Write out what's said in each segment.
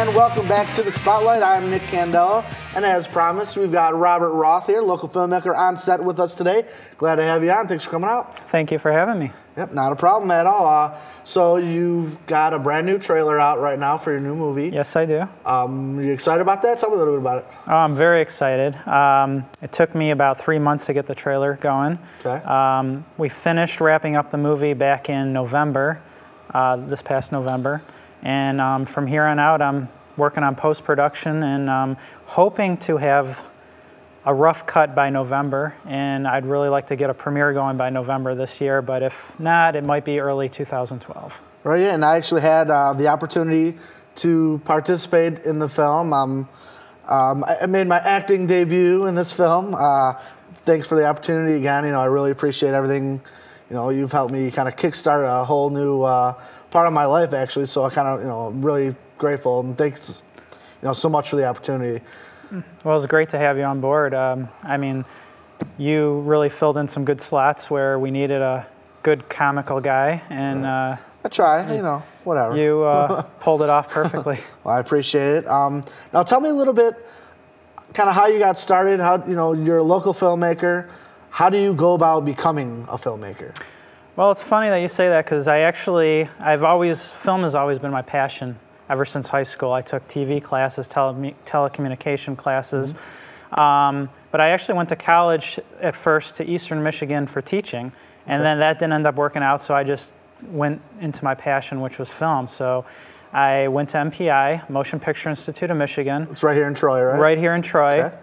and welcome back to the Spotlight. I'm Nick Candela, and as promised, we've got Robert Roth here, local filmmaker, on set with us today. Glad to have you on. Thanks for coming out. Thank you for having me. Yep, not a problem at all. So you've got a brand new trailer out right now for your new movie. Yes, I do. You excited about that? Tell me a little bit about it. Oh, I'm very excited. It took me about 3 months to get the trailer going. Okay. We finished wrapping up the movie back in November, this past November. And from here on out, I'm working on post-production and hoping to have a rough cut by November, and I'd really like to get a premiere going by November this year, but if not, it might be early 2012. Right, yeah, and I actually had the opportunity to participate in the film. I made my acting debut in this film. Thanks for the opportunity again. I really appreciate everything. You've helped me kind of kickstart a whole new part of my life, actually, so I kind of, really grateful, and thanks, so much for the opportunity. Well, it's great to have you on board. I mean, you really filled in some good slots where we needed a good comical guy, and I try, whatever. You pulled it off perfectly. Well, I appreciate it. Now, tell me a little bit, kind of how you got started. How you're a local filmmaker. How do you go about becoming a filmmaker? Well, it's funny that you say that because film has always been my passion. Ever since high school, I took TV classes, telecommunication classes, but I actually went to college at first to Eastern Michigan for teaching, and then that didn't end up working out, so I just went into my passion, which was film. So I went to MPI, Motion Picture Institute of Michigan. It's right here in Troy, right? Right here in Troy. Okay.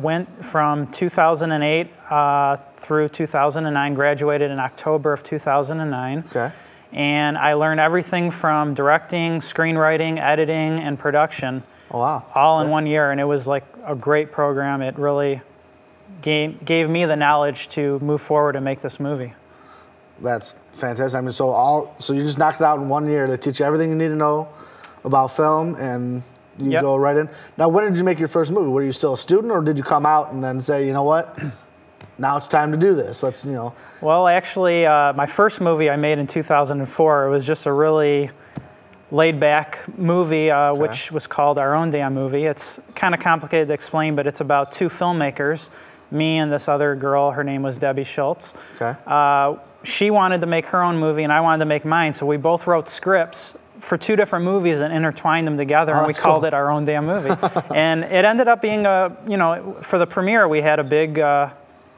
Went from 2008 through 2009, graduated in October of 2009. Okay. And I learned everything from directing, screenwriting, editing, and production. Oh, wow. All in 1 year, and it was like a great program. It really gave me the knowledge to move forward and make this movie. That's fantastic. I mean, so you just knocked it out in 1 year. They teach you everything you need to know about film, and you go right in. Now, when did you make your first movie? Were you still a student, or did you come out and then say, you know what? Now it's time to do this. Let's, Well, actually, my first movie I made in 2004, it was just a really laid-back movie, which was called Our Own Damn Movie. It's kind of complicated to explain, but it's about two filmmakers, me and this other girl. Her name was Debbie Schultz. Okay. She wanted to make her own movie, and I wanted to make mine, so we both wrote scripts for two different movies and intertwined them together, and we called it Our Own Damn Movie. And it ended up being for the premiere, we had a big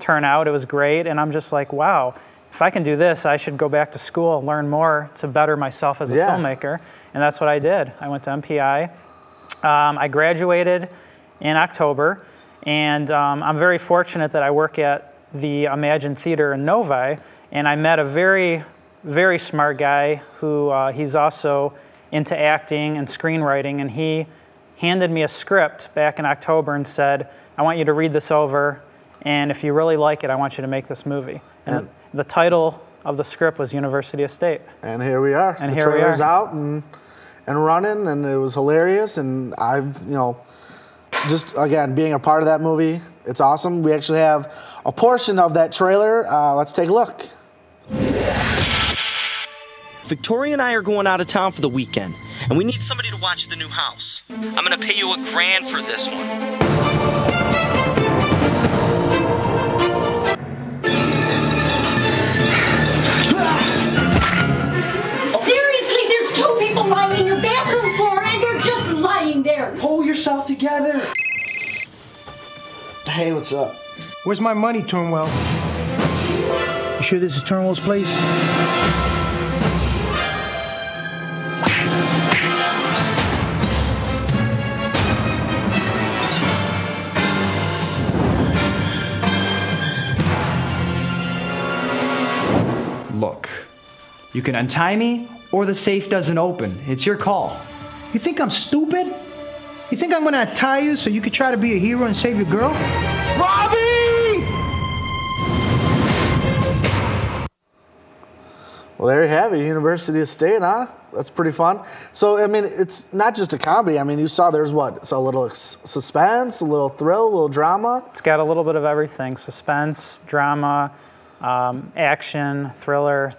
turnout. It was great, and I'm just like, wow, if I can do this, I should go back to school and learn more to better myself as a filmmaker, and that's what I did. I went to MPI. I graduated in October, and I'm very fortunate that I work at the Imagine Theater in Novi, and I met a very, very smart guy who he's also into acting and screenwriting, and he handed me a script back in October and said, I want you to read this over, and if you really like it, I want you to make this movie. And the title of the script was University Estate. And here we are. And the here we are. trailer's out and running, and it was hilarious. And I've, just again, being a part of that movie, it's awesome. We actually have a portion of that trailer. Let's take a look. Victoria and I are going out of town for the weekend, and we need somebody to watch the new house. I'm gonna pay you $1,000 for this one. Lying in your bathroom floor, and they're just lying there. Pull yourself together. Hey, what's up? Where's my money, Turnwell? You sure this is Turnwell's place? Look, you can untie me, or the safe doesn't open. It's your call. You think I'm stupid? You think I'm gonna untie you so you could try to be a hero and save your girl? Robbie! Well, there you have it, University Estate, huh? That's pretty fun. So, I mean, it's not just a comedy. I mean, you saw there's what? So a little suspense, a little thrill, a little drama? It's got a little bit of everything. Suspense, drama, action, thriller.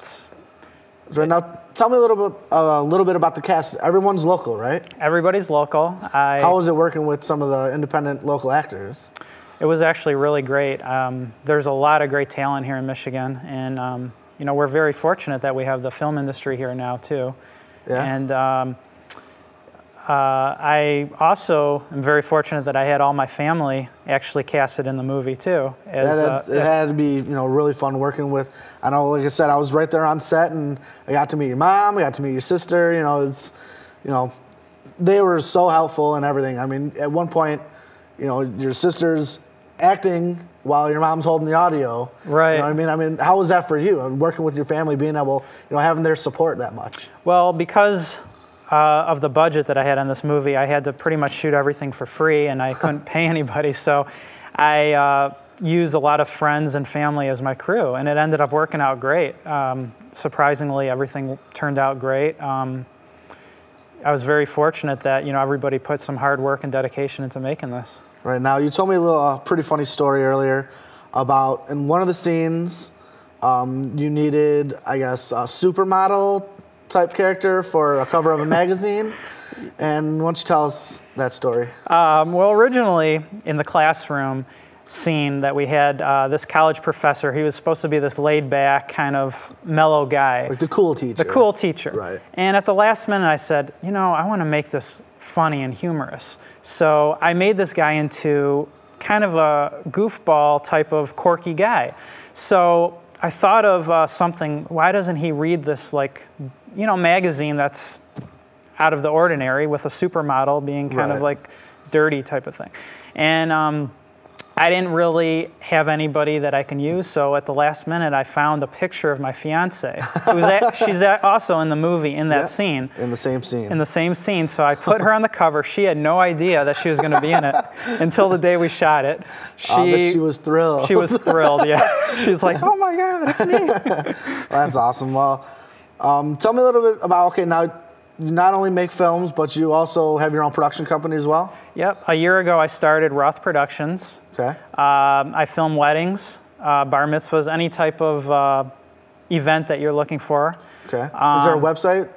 Right now, tell me a little bit about the cast. Everyone's local, right? Everybody's local. How was it working with some of the independent local actors? It was actually really great. There's a lot of great talent here in Michigan, and you know, we're very fortunate that we have the film industry here now too. Yeah. And I also am very fortunate that I had all my family actually casted in the movie too. It had to be, you know, really fun working with. I know, like I said, I was right there on set, and I got to meet your mom, I got to meet your sister. You know, they were so helpful and everything. I mean, at one point, you know, your sister's acting while your mom's holding the audio. Right. You know what I mean? How was that for you, working with your family, being able, you know, having their support that much? Well, because of the budget that I had on this movie, I had to pretty much shoot everything for free, and I couldn't pay anybody. So I used a lot of friends and family as my crew, and it ended up working out great. Surprisingly, everything turned out great. I was very fortunate that, you know, everybody put some hard work and dedication into making this. Right. Now, you told me a pretty funny story earlier about, in one of the scenes, you needed, I guess, a supermodel type character for a cover of a magazine. And why don't you tell us that story? Well, originally in the classroom scene that we had, this college professor, he was supposed to be this laid-back, kind of mellow guy. Like the cool teacher. The cool teacher. Right. And at the last minute I said, you know, I want to make this funny and humorous. So I made this guy into kind of a goofball type of quirky guy. So I thought of something, why doesn't he read this, like, you know, magazine that's out of the ordinary with a supermodel being kind of like dirty type of thing. And I didn't really have anybody that I can use, so at the last minute I found a picture of my fiance. She's also in the movie in that scene. In the same scene. In the same scene, so I put her on the cover. She had no idea that she was going to be in it until the day we shot it. But she was thrilled. She was thrilled, yeah. She was like, oh my God, it's me. Well, that's awesome. Well, tell me a little bit about, okay, now you not only make films, but you also have your own production company as well? Yep. A year ago I started Roth Productions. Okay. I film weddings, bar mitzvahs, any type of event that you're looking for. Okay. Is there a website?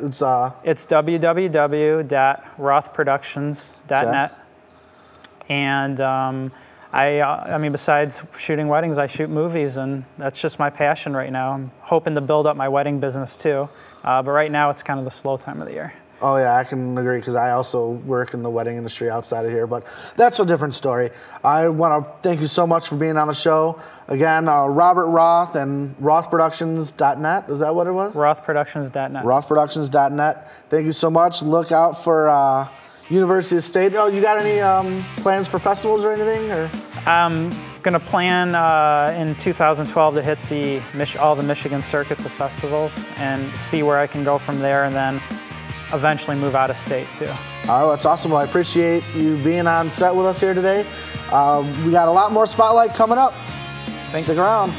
It's www.rothproductions.net. Okay. And I mean, besides shooting weddings, I shoot movies, and that's just my passion right now. I'm hoping to build up my wedding business too, but right now it's kind of the slow time of the year. Oh yeah, I can agree, because I also work in the wedding industry outside of here, but that's a different story. I want to thank you so much for being on the show. Again, Robert Roth and rothproductions.net, is that what it was? Rothproductions.net. Rothproductions.net. Thank you so much. Look out for University of State. Oh, you got any plans for festivals or anything? Or? I'm going to plan in 2012 to hit all the Michigan circuits of festivals and see where I can go from there, and then eventually move out of state too. All right, that's awesome. Well, I appreciate you being on set with us here today. We got a lot more Spotlight coming up. Stick around.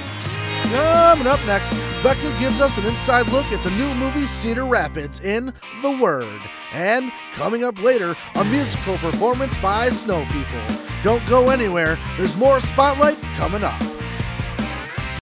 Coming up next, Becca gives us an inside look at the new movie Cedar Rapids in The Word. And coming up later, a musical performance by Snow People. Don't go anywhere. There's more Spotlight coming up.